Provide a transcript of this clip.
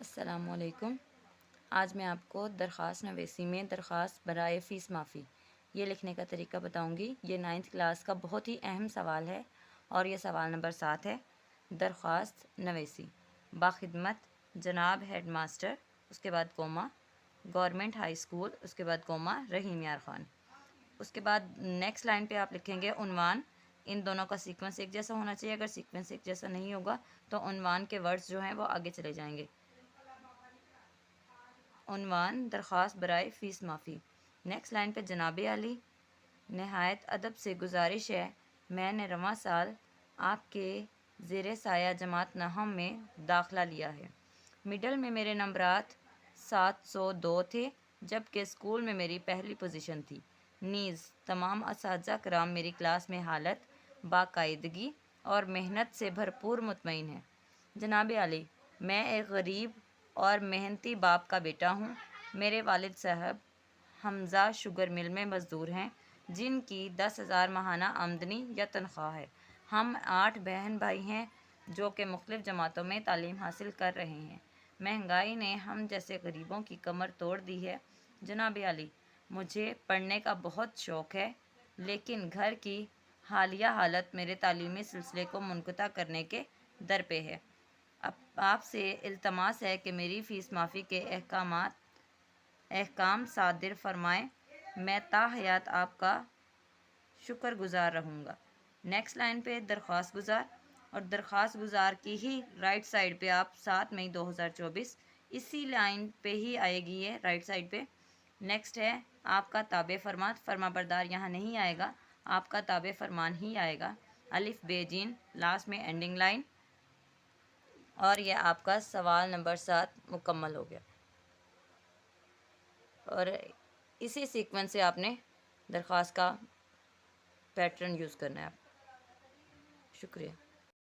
السلام علیکم۔ آج میں آپ کو درخواست نویسی میں درخواست برائے فیس معافی یہ لکھنے کا طریقہ بتاؤں گی۔ یہ 9th کلاس کا بہت ہی اہم سوال ہے اور یہ سوال نمبر 7 ہے۔ درخواست نویسی: باخدمت جناب ہیڈ ماسٹر، اس کے بعد کوما، گورنمنٹ ہائی اسکول، اس کے بعد کوما، رحیم یار خان۔ اس کے بعد نیکسٹ لائن پہ آپ لکھیں گے عنوان۔ ان دونوں کا سیکوینس ایک جیسا ہونا چاہیے۔ اگر سیکوینس ایک جیسا نہیں ہوگا تو عنوان کے ورڈز جو ہیں وہ آگے چلے جائیں گے۔ عنوان: درخواست برائے فیس معافی۔ نیکسٹ لائن پہ جناب عالی، نہایت ادب سے گزارش ہے، میں نے رواں سال آپ کے زیر سایہ جماعت نہم میں داخلہ لیا ہے۔ مڈل میں میرے نمبرات 702 تھے، جبکہ اسکول میں میری پہلی پوزیشن تھی۔ نیز تمام اساتذہ کرام میری کلاس میں حالت باقاعدگی اور محنت سے بھرپور مطمئن ہیں۔ جناب عالی، میں ایک غریب اور محنتی باپ کا بیٹا ہوں۔ میرے والد صاحب حمزہ شوگر مل میں مزدور ہیں، جن کی 10,000 ماہانہ آمدنی یا تنخواہ ہے۔ ہم 8 بہن بھائی ہیں جو کہ مختلف جماعتوں میں تعلیم حاصل کر رہے ہیں۔ مہنگائی نے ہم جیسے غریبوں کی کمر توڑ دی ہے۔ جناب عالی، مجھے پڑھنے کا بہت شوق ہے، لیکن گھر کی حالیہ حالت میرے تعلیمی سلسلے کو منقطع کرنے کے در پہ ہے۔ آپ سے التماس ہے کہ میری فیس معافی کے احکام صادر فرمائیں۔ میں تا حیات آپ کا شکر گزار رہوں گا۔ نیکسٹ لائن پہ درخواست گزار، اور درخواست گزار کی ہی رائٹ سائڈ پہ آپ 7 مئی 2024 اسی لائن پہ ہی آئے گی یہ رائٹ سائڈ پہ۔ نیکسٹ ہے آپ کا تابع فرمان۔ فرما بردار یہاں نہیں آئے گا، آپ کا تابع فرمان ہی آئے گا۔ الف بے جین لاسٹ میں اینڈنگ لائن۔ اور یہ آپ کا سوال نمبر 7 مکمل ہو گیا، اور اسی سیکوینس سے آپ نے درخواست کا پیٹرن یوز کرنا ہے۔ آپ شکریہ۔